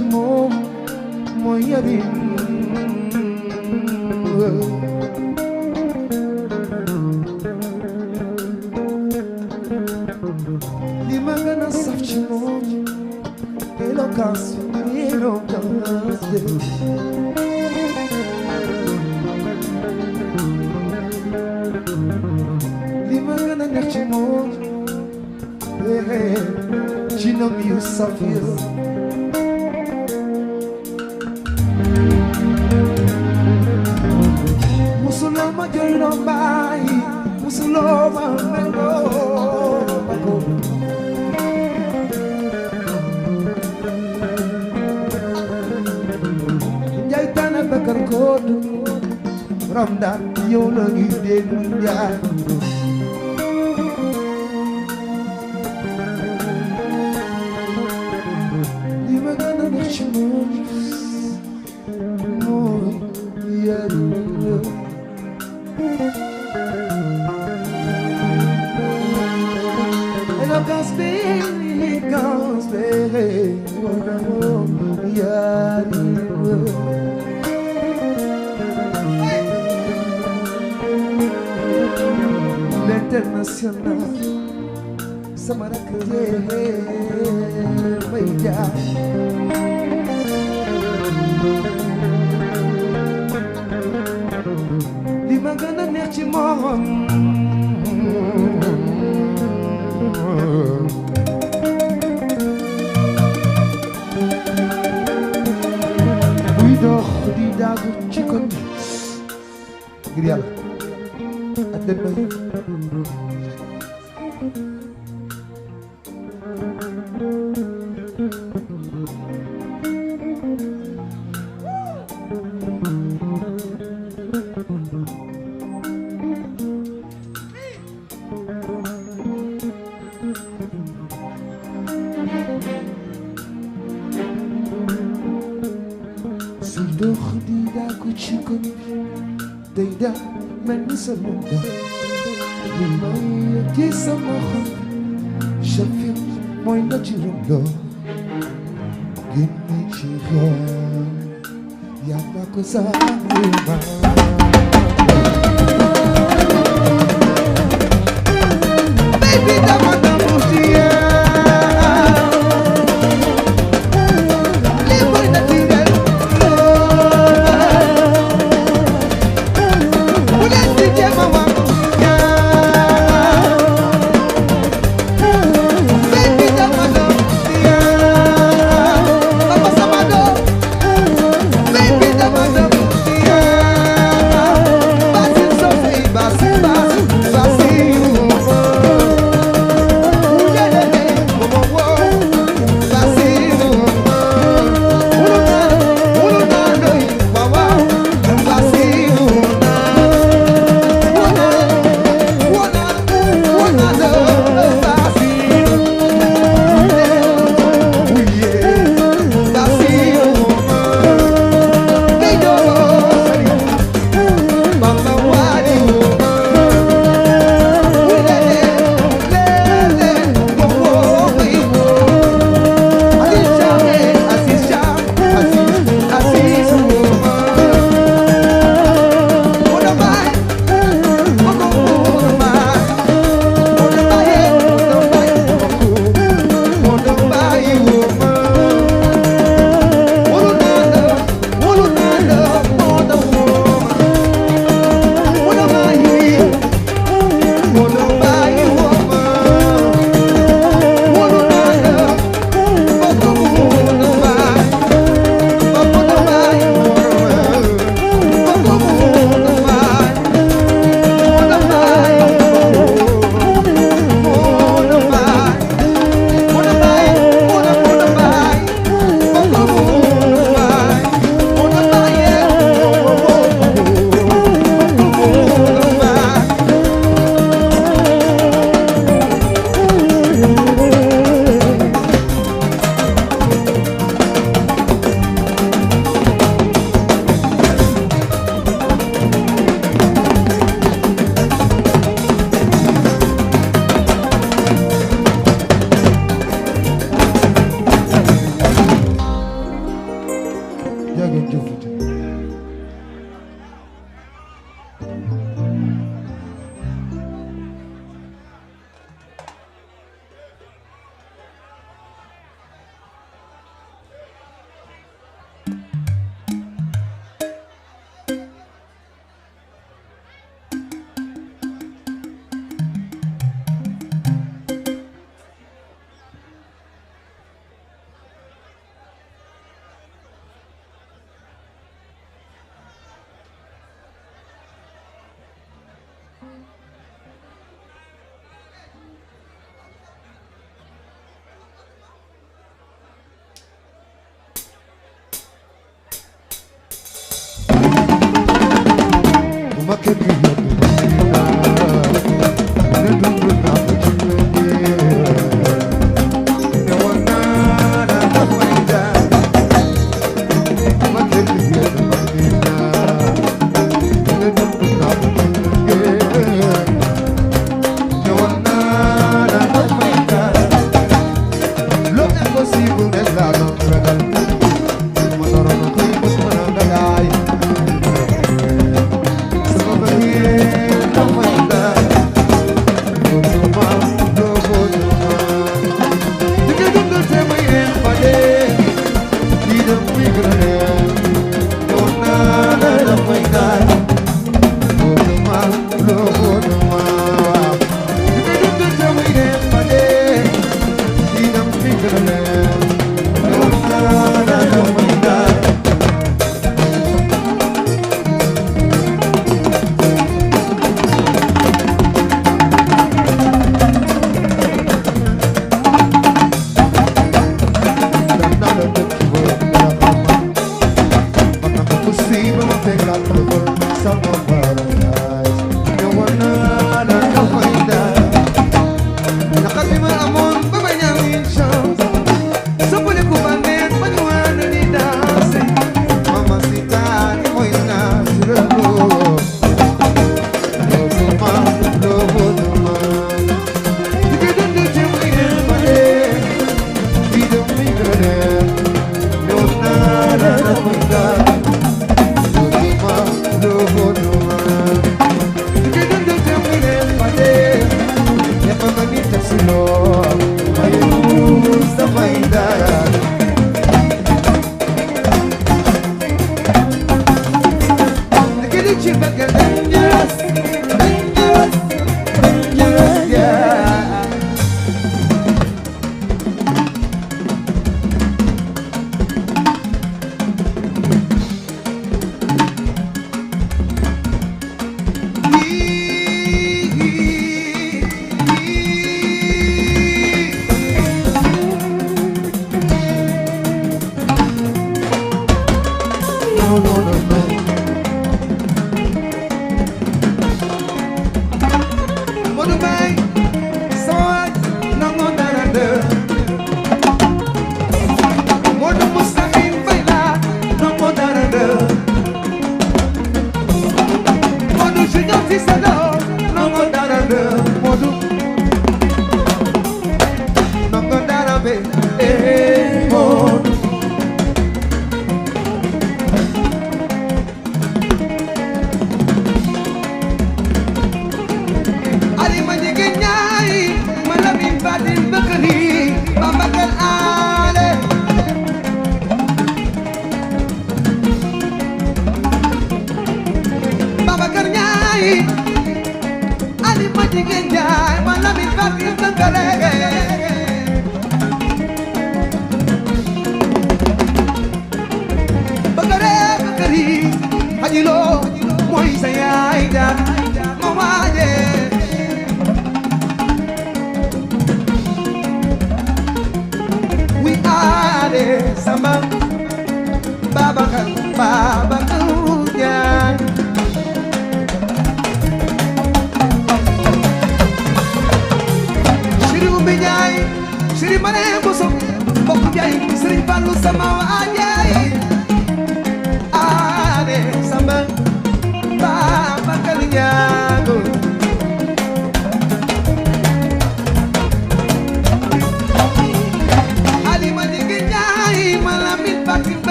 ci moom mooy yarin li ma gën a saf ci moom éloquence li ma gën a neex ci moom ci nom yu saf yi musuloo ma jooyloo mbaay musuloo ma meloo ma ko njaay tànn bakar kootu Ramdaan yow la ñuy déglu njaay li ma gën a neex ci moom mooy yaru éloquence bi yaru l'international sama rakk may jaar li ma gën a neex ci moom buy dox di daagu ci kon ngir yàlla ak den may suy dox di daagu ci kon day da mel ni sa lunda li may ci sama xol Shafir mooy na ci lunda génne ci xol yaa ma ko sànni ma baby dama damu ci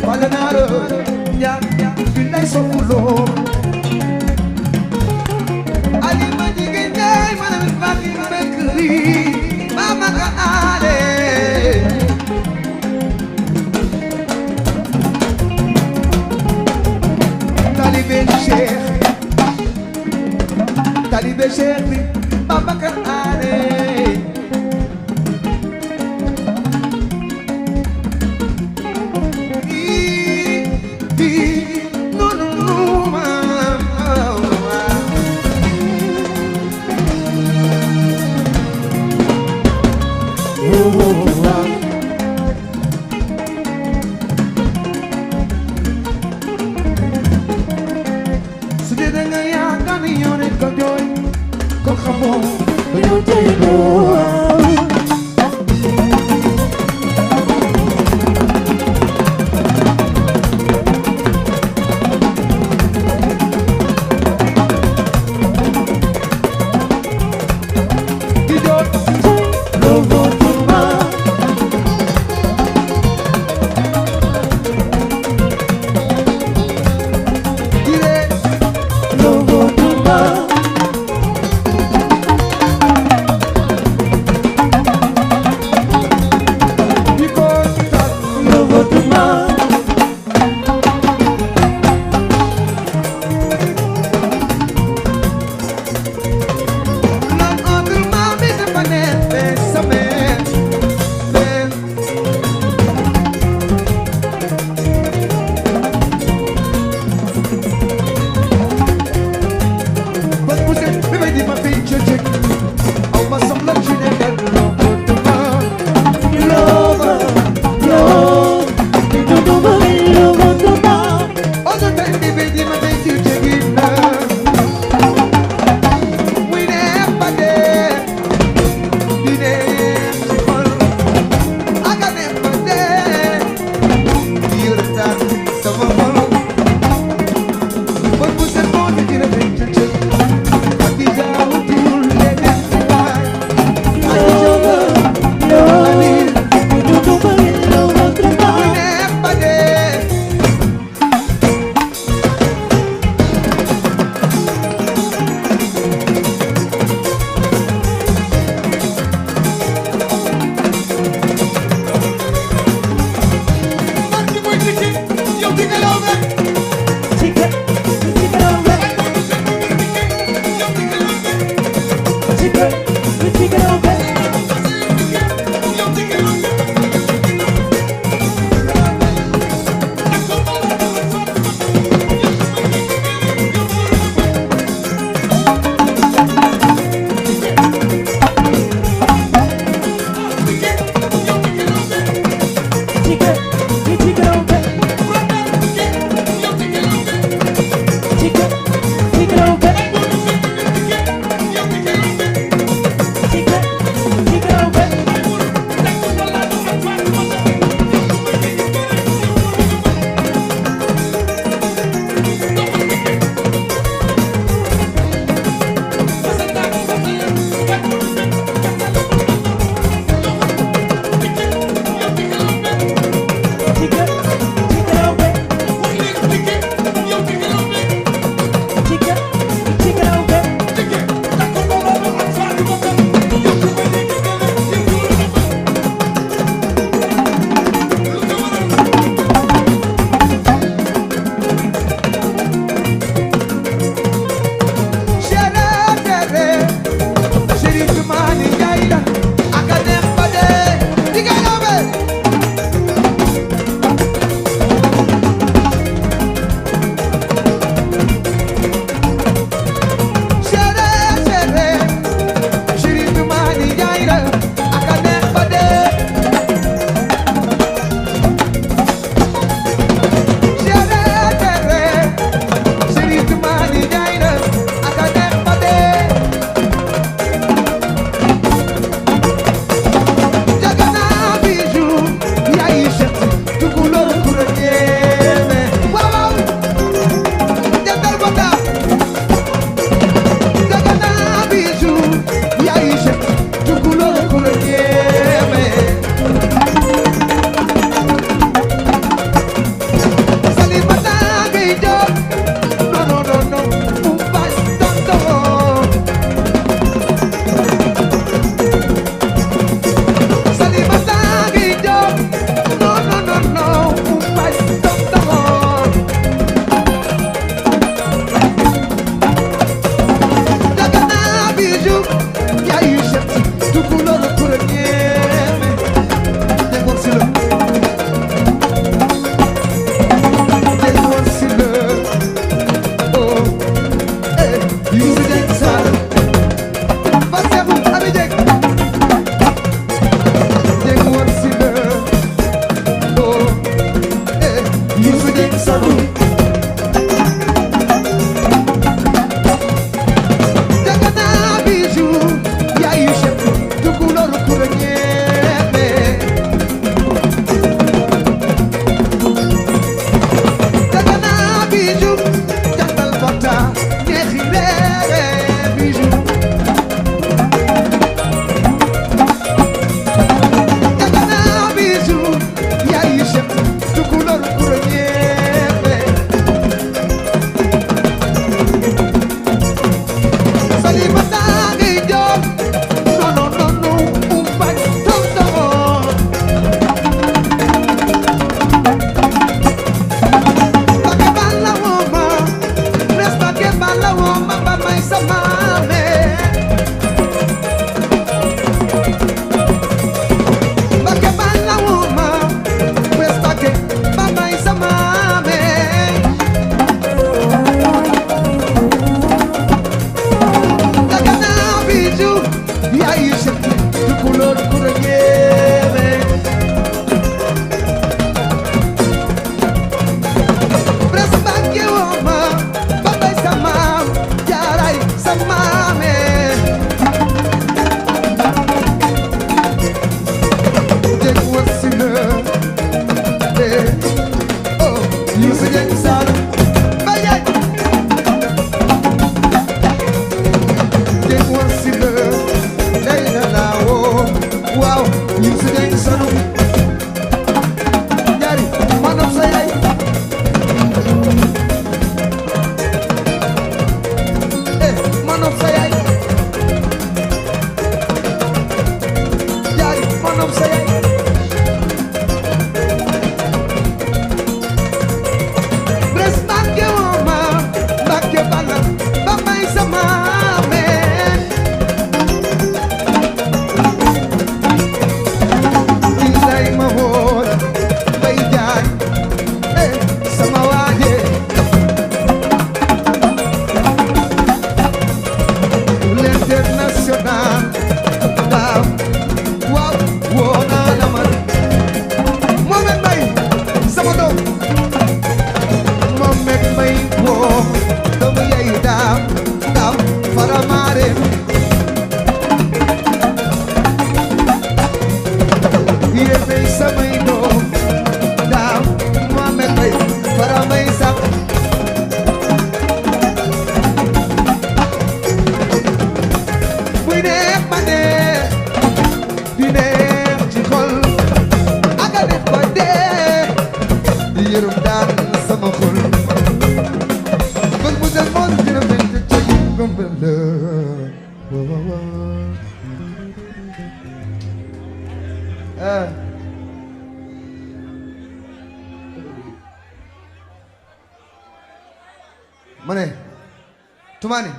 Balanaro, ya, bilay so fulo. Ali madigende, manam baki bekri, mama ka ale. Talibé Cheikh, mama ka ale. Youssou Dieng Saloum Dagana bijou yaayu chef tukulóor ku la ñeeme Dagana bijou jantal bota neexi reere bijou Dagana bijou yaayu chef tukulóor ku la ñeeme Salimata ngay jox non non non non umbañ tonton Mbacke balla woma res Mbacke balla woma ba may sa maame Mbacke balla woma res Mbacke ba may sa maame Dagana bijou yaayu chef tukulóor ku la ñeeme Pres Mbacke woma ba bay sa maam jaaray sa maame Dieng wasila de oh Youssou Dieng Saloum bayay Dieng wasila day na laawo waaw Youssou Dieng Saloum jaari manam sa yaay manam sa yaay jaari manam sa yaay Pres Mbacke woma Mbacke balla ba may sa maame Billaay ma woon bay jaay sama waaje l'international daaw waaw woo naa la man Mohamed Mbaye sama doom Mohamed Mbaye woo doomu yaay daaw daaw faramaare yéenay samay doom daaw Mohamed Mbaye faramay sax buy neex ma neex di neex ci xol ak a neex ba dee di yërëm daan sama xol bés bu del moon dina mel te ca yi gombel la wa wa wa ma ne Toumani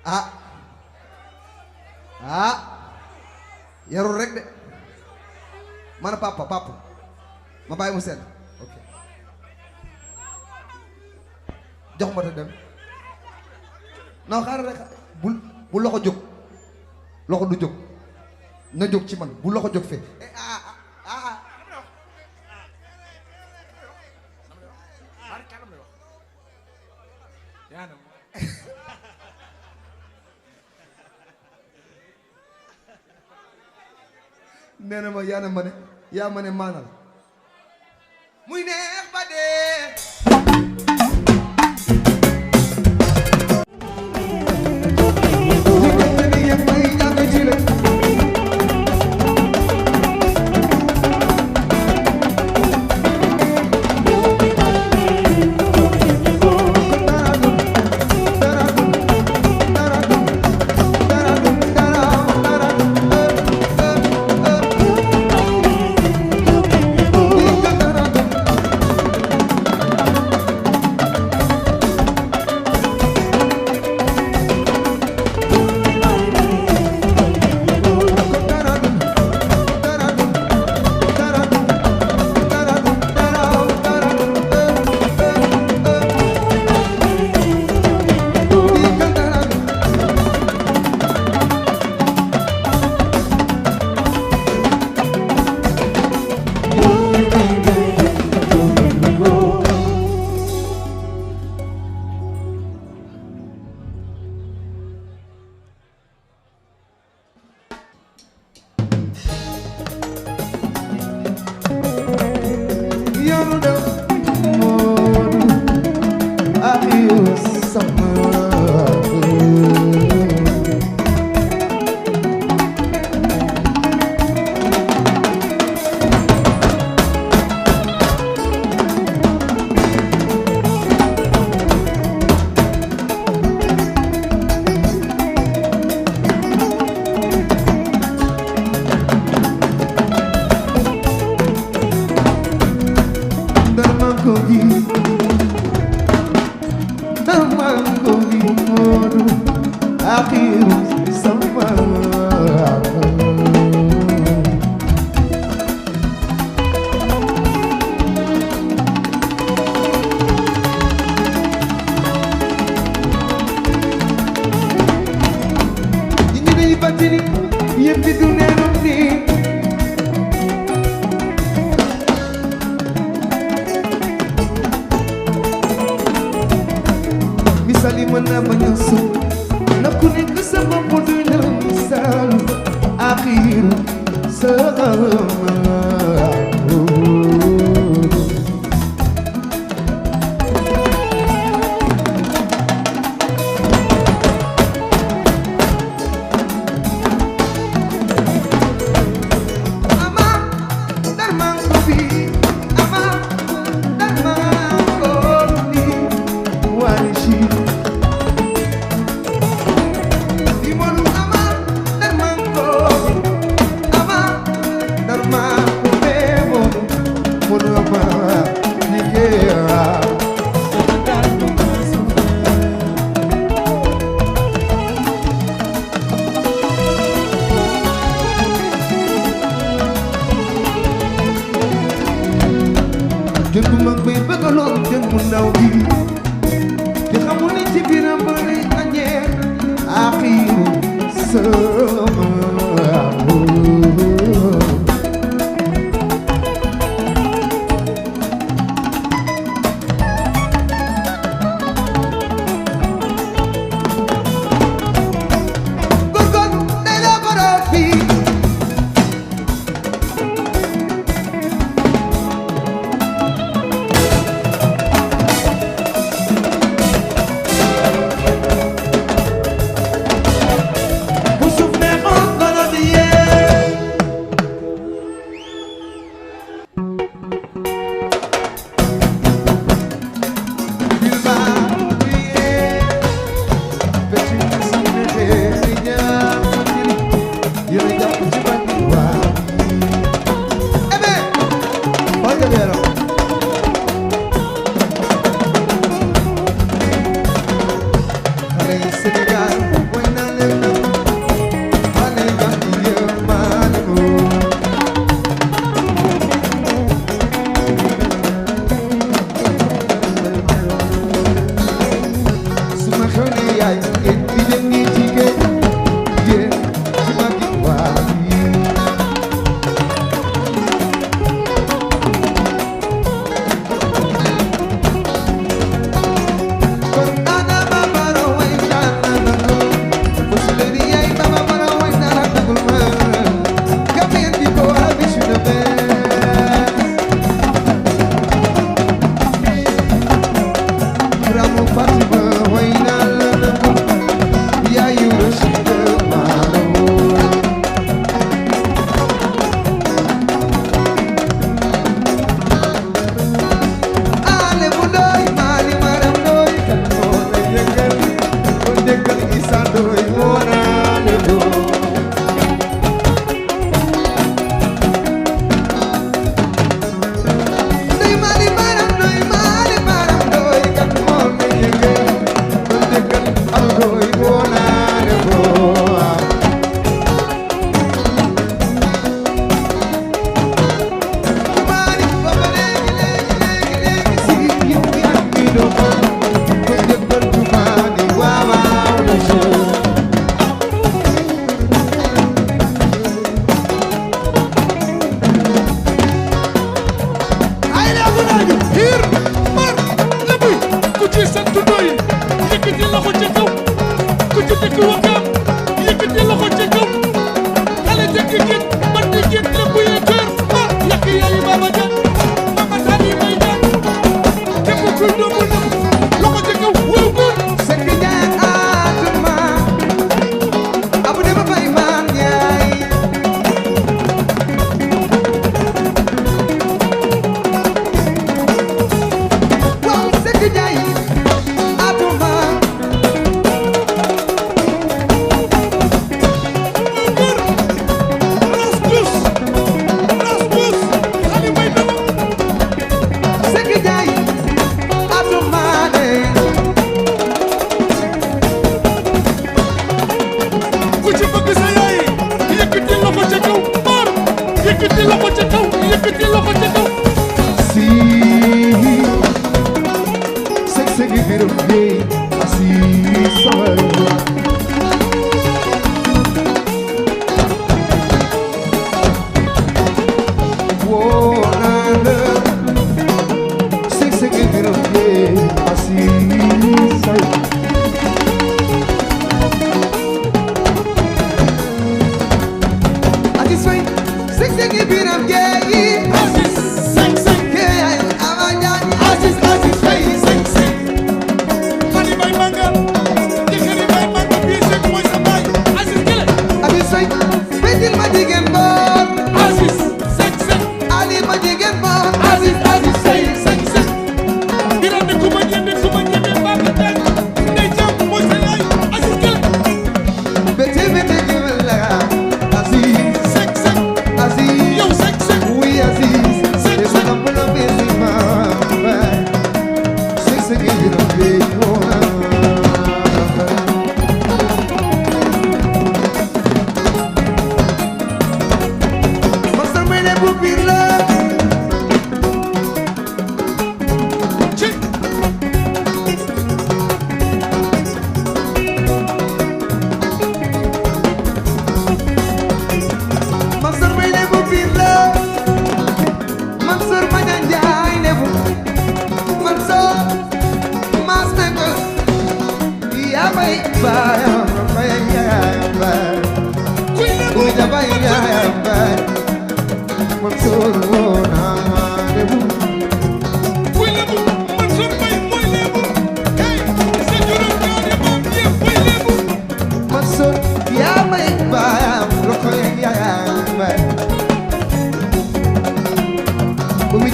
ah yarul rek de mana papa ma bàyyi mu sedd ok jox ma ta dem non xaaral rek bu loxo jóg loxo du jóg na jóg ci man bu loxo jóg fee nee na ma yaa ma ne maanal muy neex ba dee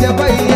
Amade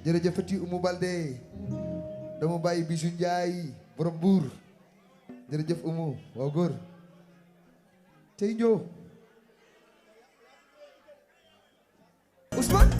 jërëjëfati Oumou Baldé dama bàyyi Bijou Ndiaye borom Mbour jërëjëf Oumou waaw góor tey ñëw Ousmane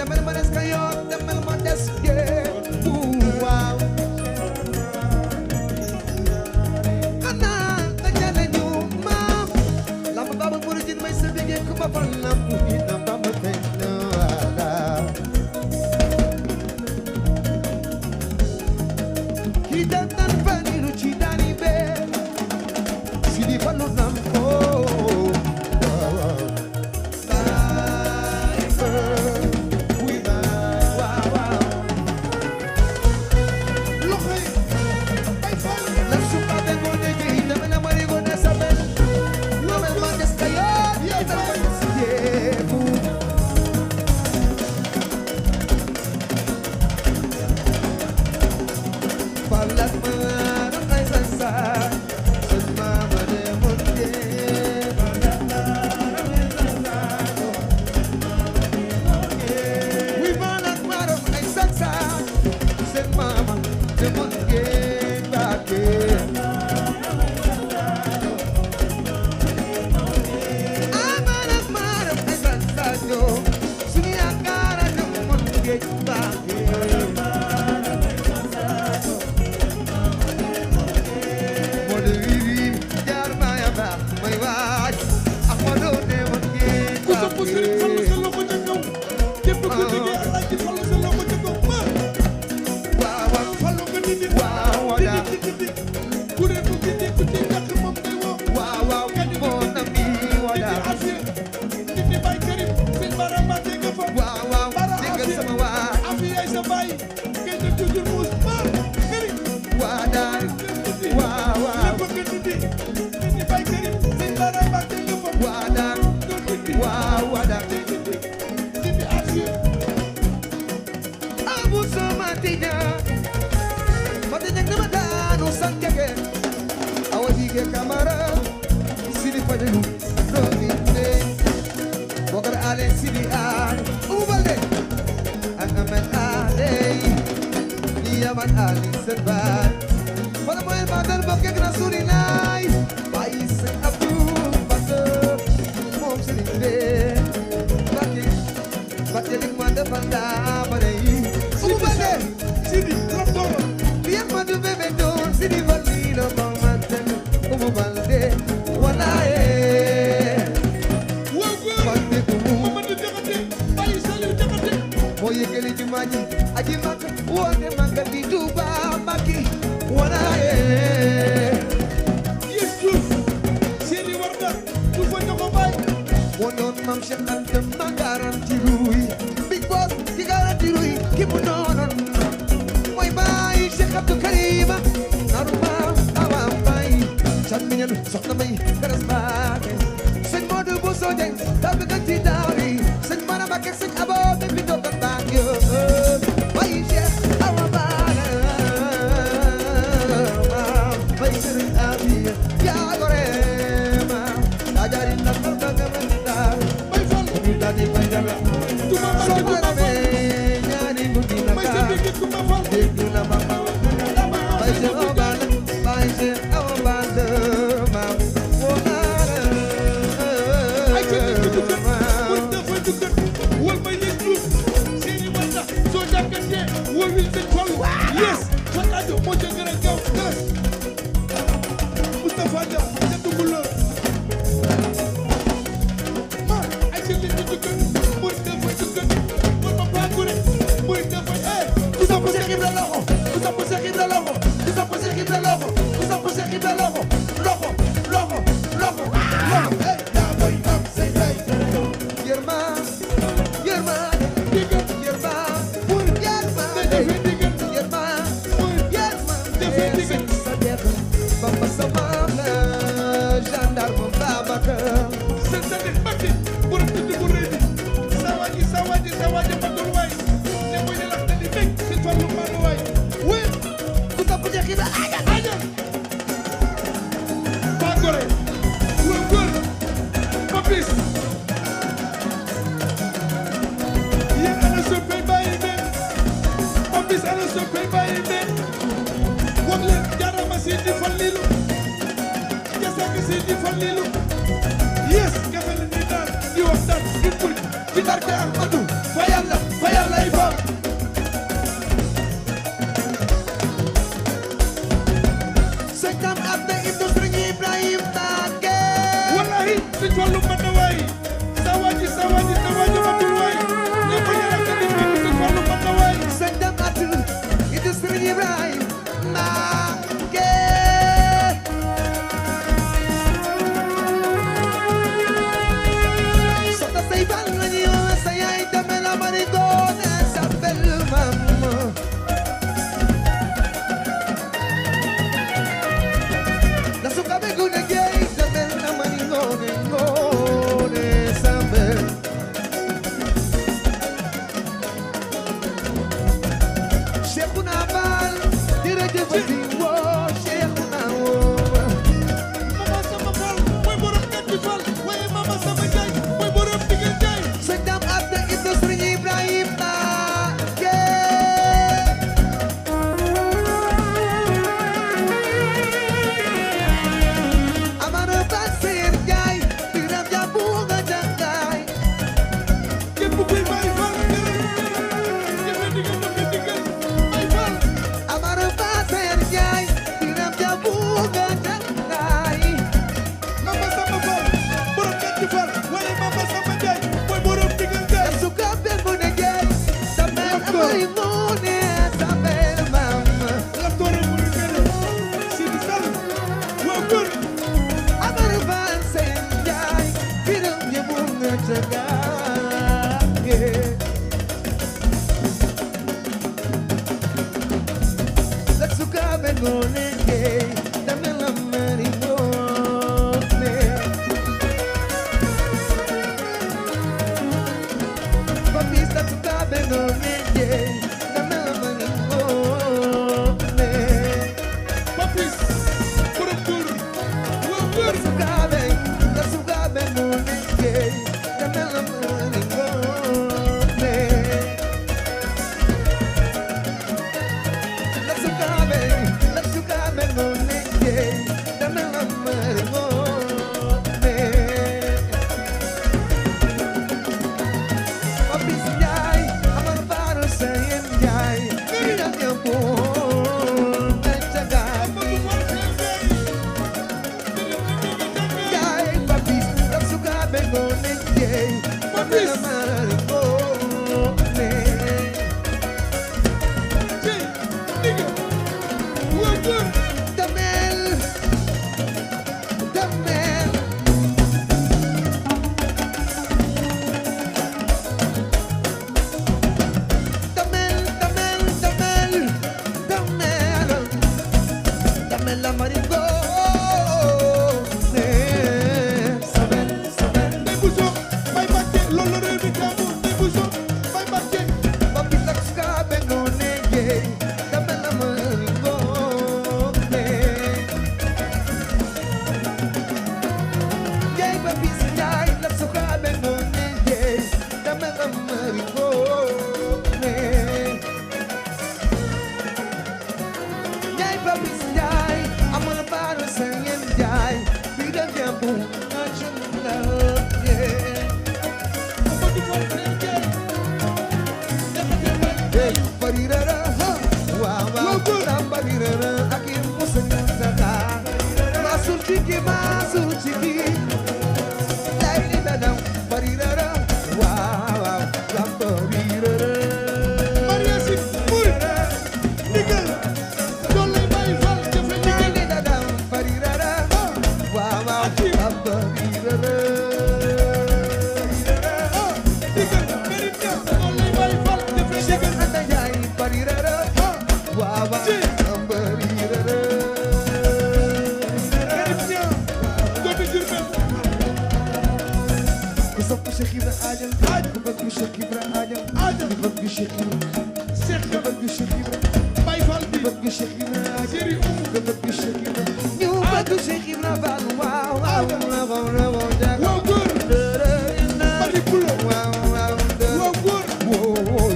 demal ma des Kayoor demal ma des Géebu waaw xanaa dajale ñu maam lamb baba buri jin may sa bigee ku ma fal lamb ina bamba feeñ na wala kii dantan faniru ci daani bee si di falu nam ko Yes, kafe la ni daan di waxtaan di barke Ahmadu fa yàlla Cheikhouna Fall jërëjëfati woo Cheikhouna woo Mama Samba Fall mooy borom Gàmbi Fall waaye Mama Samba Ndiaye mooy borom Digel Ndiaye sëñ Dame Abdou Ibnu Sëriñ Ibrahima Amara Basir Ndiaye Biram Jabu nga jàngaay képp kuy Baye Fall jëfe Digel Baye Fall Amara Basir Ndiaye Biram Jabu nga jàngaay Mama Samba Fall borom Gàmbi Fall waaye Mama Samba Ndiaye mooy borom Digel Ndiaye Suka ben mu ne jeey Sabel amari mu ne Sabel mama la toore mu ngere Sidi Sall waa góor Amara Basir Ndiaye Biram Jabu nga jàngaay Suka ben mu ne jeey Sabel amari mu ne Papis dat suka ben mu ne jeey Sabel amari mu ne Papis borom góor waa góor Sukabe no nege, damela maringone. La sukabe no nege, damela maringone. Papis Ndiaye, amal baro sayen Ndiaye, ina nyambo, nachaga. Ndiaye Papis, la sukabe no nege, damela maringone. Jey Digel waa góor Damel, Damel. Damel, Damel, Damel, Damel. Damel la marigo. Sabel, Sabel. Ndey Bousso Baye Mbacke loolu la réew mi taamu Ndey Bousso Baye Mbacke Papis la sukabe no nege, Damel la marigo. Ndiaye Papis Ndiaye la sukabe no nege, Damel la marigo. Ndiaye Papis Ndiaye amul baaru Sëriñ Ndiaye Biram Jabu nga jàngaay Amadou Fall Sène Ndiaye jaxate Baye Hey, barirara, ha, waaw waaw, tam barirara, ak i musa ñansaka. Masul ciki, lay li dadam, barirara, waaw waaw, tam barirara. Maria Sy Mbour Digel loolu lay Baye Fall jafe Lay Digel li dadam, barirara, waaw waaw, tam barirara. Digel Mérina loolu lay Baye Fall jafe Cheikh Digel Anta Ndiaye, barirara, waaw waaw, tam barirara. Mérina doomu Diourbel Ku sopp Cheikh Ibra Ajal, ku bëgg Cheikh Ibra Ajal, ku bëgg Cheikh Ibra, Cheikh ku bëgg Cheikh Ibra, Baye Fall bi ku bëgg Cheikh Ibra Ajal, Seri Oumou ku bëgg Cheikh Ibra. Ñu bëgg Cheikh Ibra Fall, waaw waaw, waaw waaw, jaga. waa góor Madi Pulo Waaw waaw, waa góor wooy,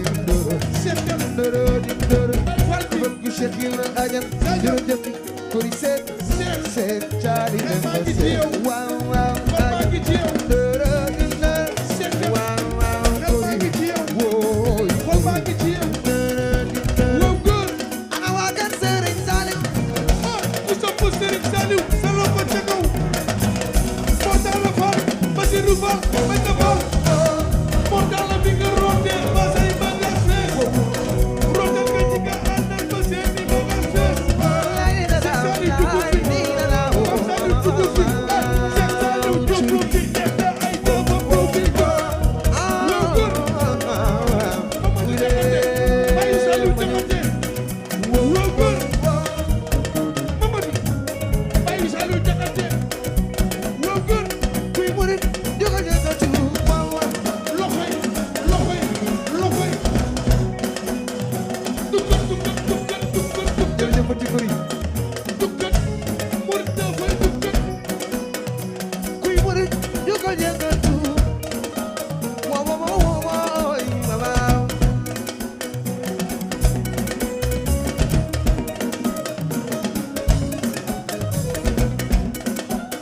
Cheikh Dem Baye Fall ku bëgg Cheikh Ibra Ajal, jërëjëf Kori Seet, Seet Caali dem ba Seet. Waaw waaw, Fall maa ngi ci yow Cheikh Dem waaw waaw, Fall maa ngi ci yow wooy. Fall maa ngi ci yow waa góor Ana waa kër Sëriñ Salim ku sopp Serigne Saliou sa loxo ca kaw moo tax la Fall Basirou Fall bañ na Fall moo tax la bi nga rondee ba say bagaas fees rondeel nga ci nga ànd ak ba seeni bagaas fees Cheikh Saliou dugg fi Cheikh Saliou jëfati bëri dukkat murit dafay dukkat kuy murit ñu ko yëngatu waaw waaw waaw waaw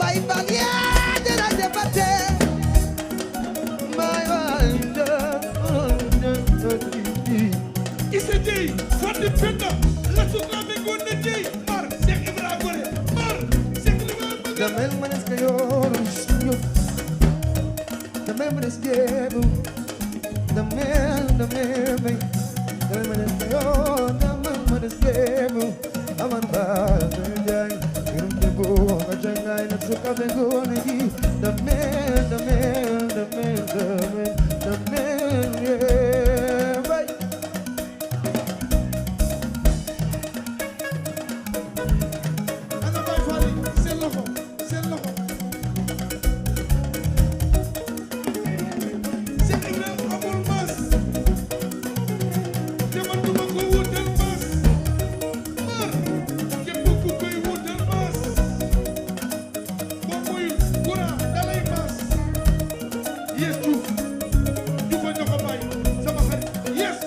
bay bal yaa dina jëfate may waay Issa Dieye Fadi Penda la sukaame Ngoné Dieye mar Cheikh Ibra Gore mar Cheikh Ibra Gore damel manes ka yoru suñu damel manes jebu damel bay damel manes ka yoru damel manes jebu aman ba jay irum jebu ka jangay na sukaame Ngoné Dieye damel bay ana Baye Fall seen loxo Cheikh Ibra amul mas te man duma ko wutal mas mar képp ku koy wutal mas boo moyul courant dalay mas yes Diouf Diouf a ñoko bay sama xarit yes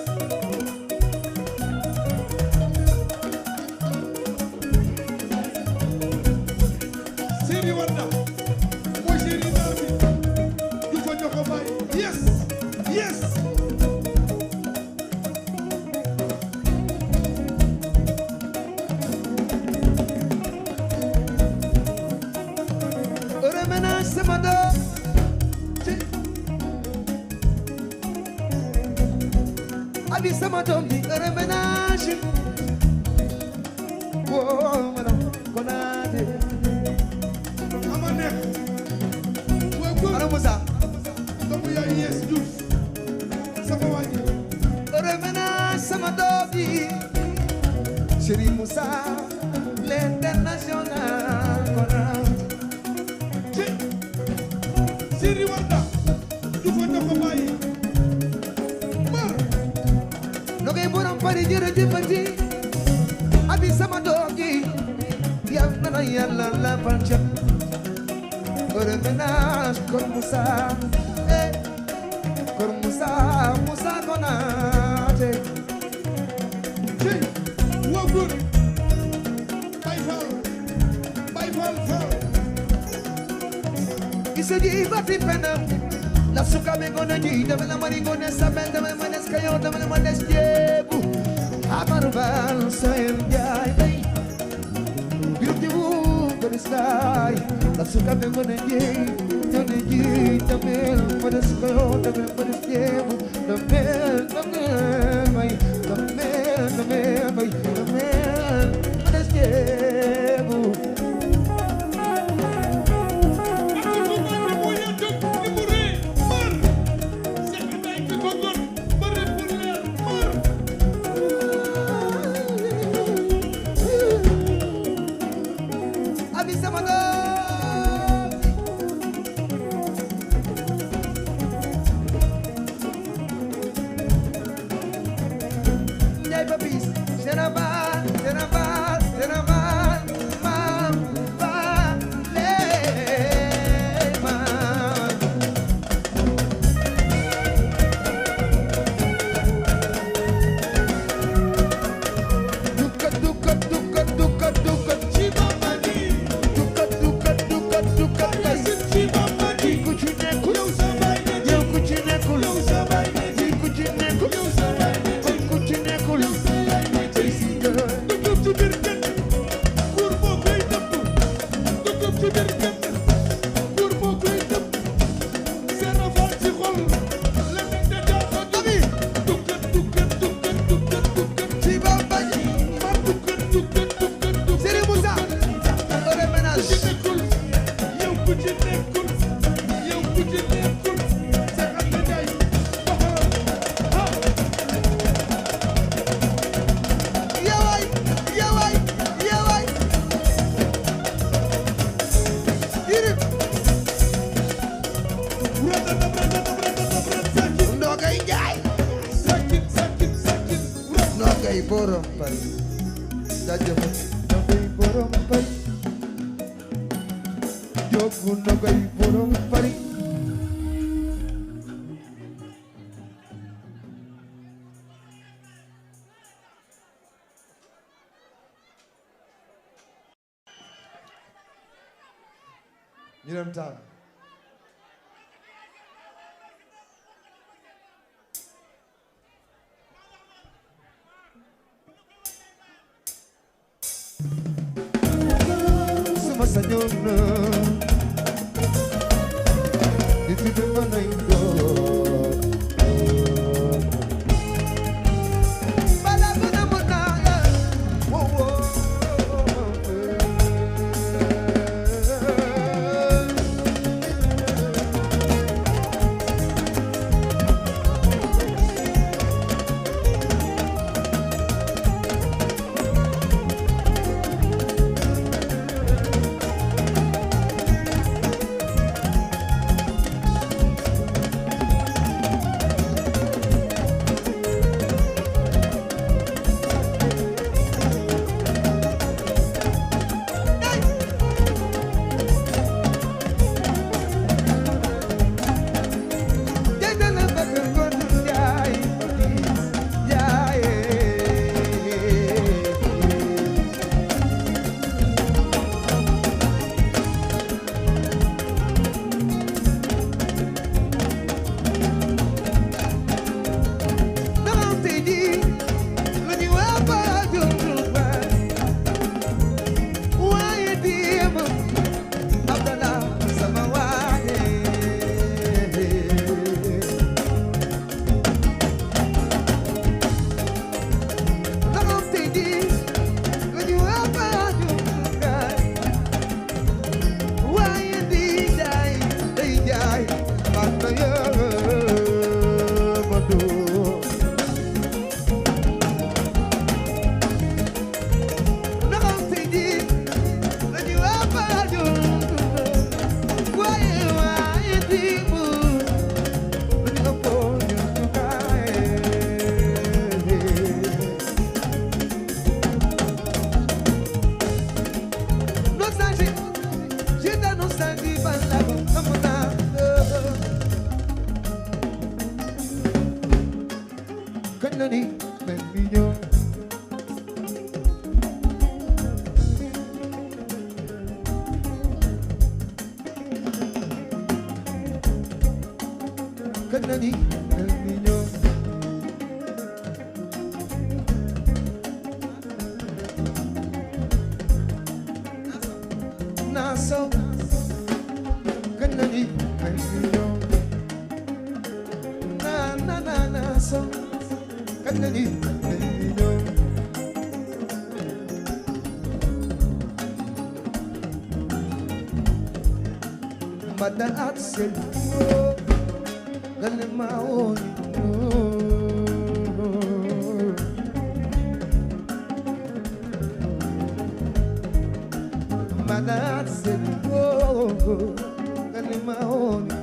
Seri Wanda mooy Seri naar bi Diouf a ñoko bay yes remena sama do abi sama doom di remenage wo madam konade ama neex waa góor ana Moussa doomu yaay yes Diouf sama waaji remenage sama doom di Chéri Moussa l'international konade Seri Wanda Diouf a ñoko bay mar no ngay borom pari jërëjëfati abi sama doom ji yal na la yàlla la fal ca remenage Kor Moussa Kor Moussa konate waa góor Baye Fall Issa Dieye Fadi Penda la sukaame Ngoné Dieye dama la mari Ngoné Sabel dama la manes kayo dama la manes jebu Amar Bal Sayel Njaay bay beautiful Sky la sukaame Ngoné Dieye damel manes kayo damel manes jebu damel bay damel manes jebu abi sama doom Njaay Papis Sénégal maam ba lee maam dukkat ci Bamba di dukkat kay ci Bamba di ku ci nekkul yow sa baay ne yow ku ci nekkul yow sa baay ne ku ci nekkul yow sa baay ne kon ku ci nekkul yow sa baay ne tey si nga dugub ci biir kër buur moo koy dëpp dugub ci biir kër buur moo koy dëpp seen affaire ci xol la nit de dafa abi dukkat ci Bamba ji mar dukkat Serigne Moussa remenage ku ci nekkul yow ku ci nekkul Cheikh Anta Ndiaye yawaay yirib Ndogay Njaay sakit Ndogay borom Paris jaajëf nogay borom Paris jogu nogay borom Paris ñu dem taal sama sañoon di tudde ma nay doon bala ko na mo na wo wo Mada Axel Gale maoni Mada Axel Gale maoni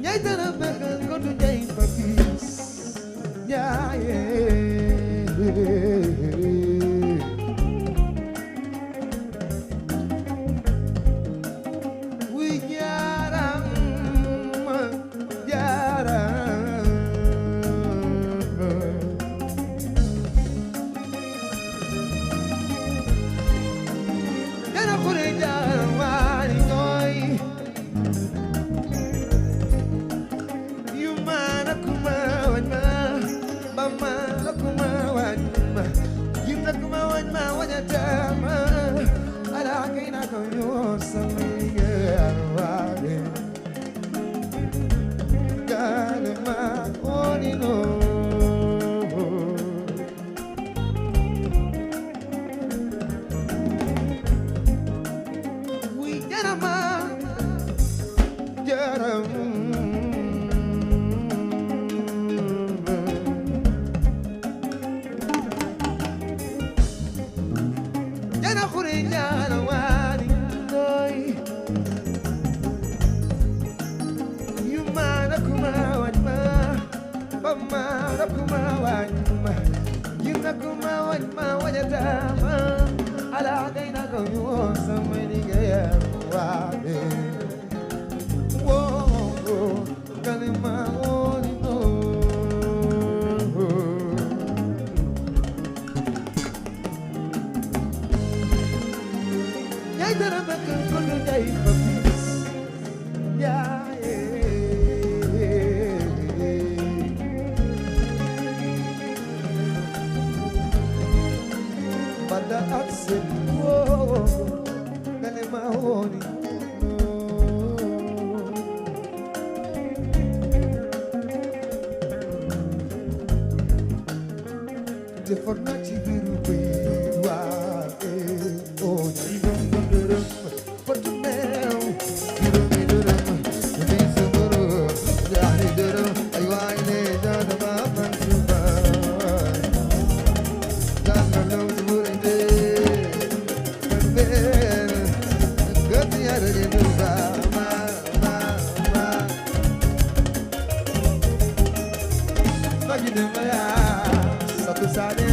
Nyai tana bekan kodu nyai papis Nyai sama ala gaina ko yo sama ni ga wa de wo kalima oni no ya dara ba ko no dai fa ya pada aksen wo kalima oni Deformati biru biwa oh jiru patu meu biru biru bisuru jari duru aywa ile jada ma mansuba jana lo burinde ben gati ara jenuba ma bagi de maya satu sade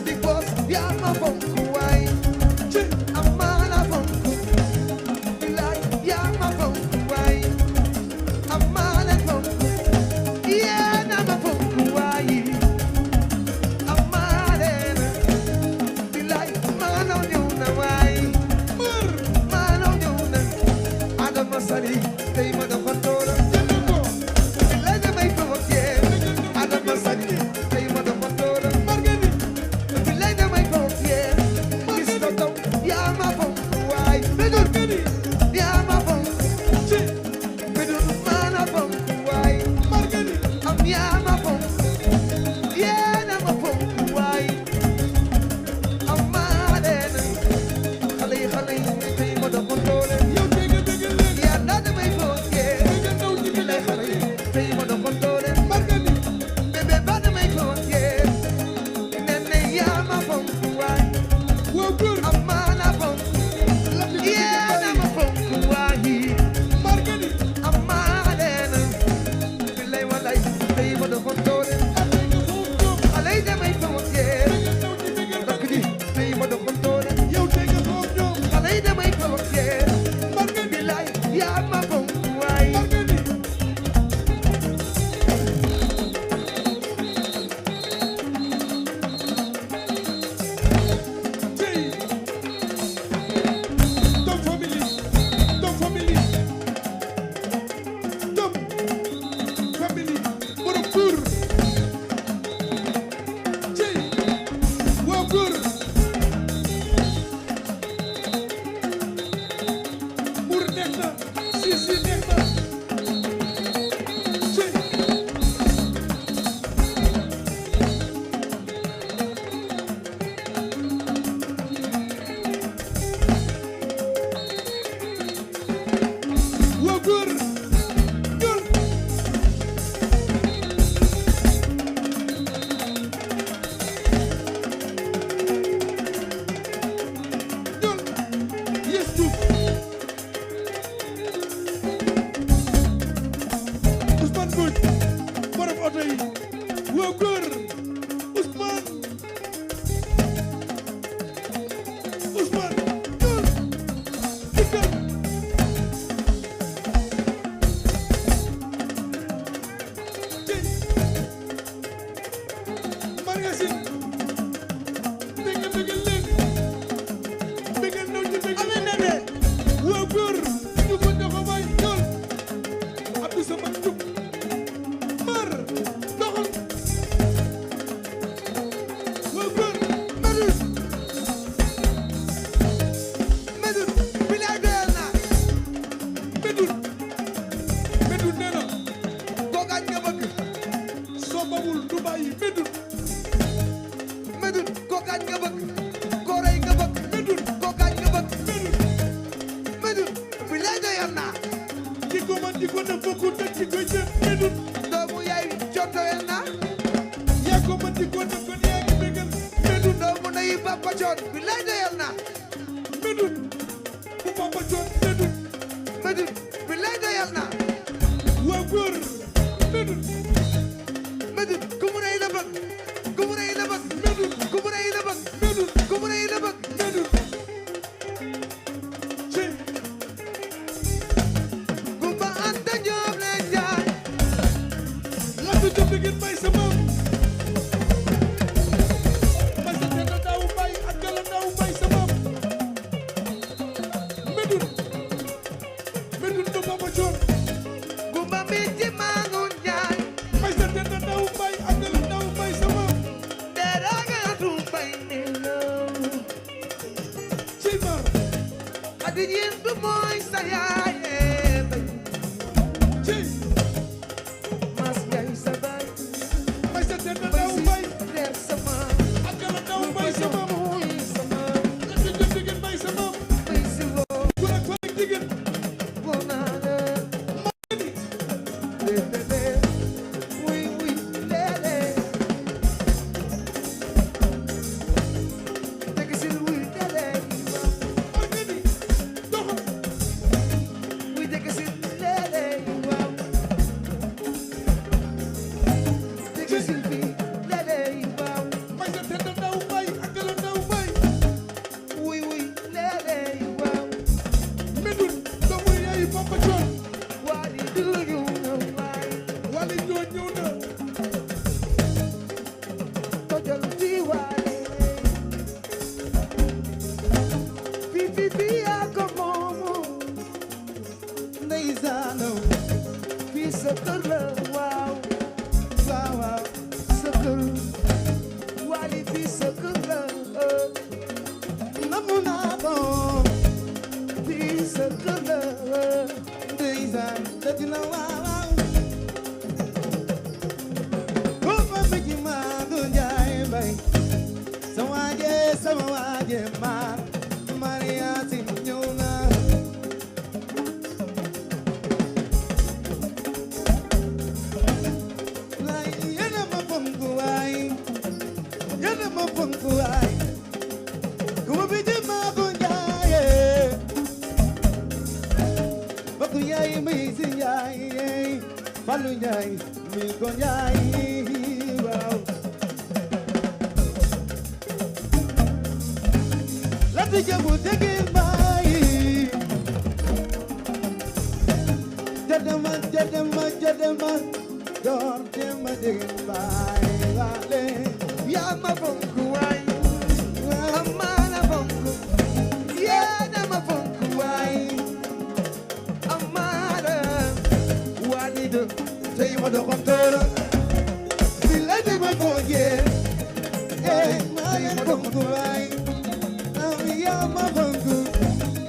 Big boss, yeah, my phone. Mbodj borom oto yi waa góor Ousmane góor dikkal tey magasin bëggal leen bëggal naw ci bëggal nene waa góor ñu ko doxo may ñool Abdou Samad Diouf mar doxal waa góor Medoune bilaay doyal naa Medoune nee na kookaat nga bëgg soo bawul du bàyyi Medoune kookaat nga bëgg kooray nga bëgg kookaat nga bëgg Medoune bilaay doyal naa ki ko man di ko def fokku teg ci koy jëf Medoune doomu yaay jot doyal naa yaa ko man di ko def kon yaa ngi bëggal Medoune doomu nayi Papa Coon bilaay doyal naa Medoune bu Papa Coon Medoune bilaay doyal naa waa góor Medoune ku mu rey la bëgg ku mu rey la bëgg ku mu rey la bëgg ku mu rey la bëgg ci Kumba Anta Joob leen jaay la du jëf ngeen may sa maam ma sa tena daaw bay ak gala daaw bay sa maam Medoune du Papa Coon Kumba mi ci Maangun jaay may sa tena daaw bay ak gala daaw bay sa maam deraanga tu bay ne law ci mar adi ñeen du mooy sa yaaye bay ci mas ngay sa bay may sa tena bay daaw si bay leer sa maam ak gala daaw bay sa maam mooy sa maam la du jëf ngeen may sa maam bay si woo ku la ko rek jigéen woo naa la lelele wuy wuy lele dëgg si wuy lele organi doxal wuy dëgg si lele waaw dëgg si fi lele waaw may sa tena daaw bay ak gala daaw bay wuy wuy lele waaw Medoune doomu yaayu Papa Coon waa di duñu na waay wali ñoo ñëw na tojal di waale fi yaa ko moomu ndeysaan fii sa kër la waaw waaw waaw sa kër waali fii sa kër la namu naa ko fii sa kër la ndeysaan dëgg la waaw waaw Kumba mi ci Maangun jaay bay sama waaje maar Maria si ñëw na lay yéena ma fonk waay yéena ma fonk waay Kumba mi ci Maangun jaaye bokk yaay may si njaay Fallu njaay mi ko njaay waaw lati jabu tegin baay jadama door jema tegin baay waale yaa ma fonk waay amaana fonk yaa dama fonk waay amaana waali de tey ma doxam toora bi la de ma foogee maa leen fonk waay yaa ma fonk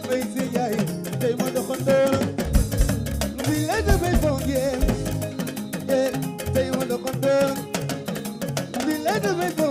bay si yaay tey ma doxam toora bi la de ma foogee tey ma doxam toora bi la de ma foogee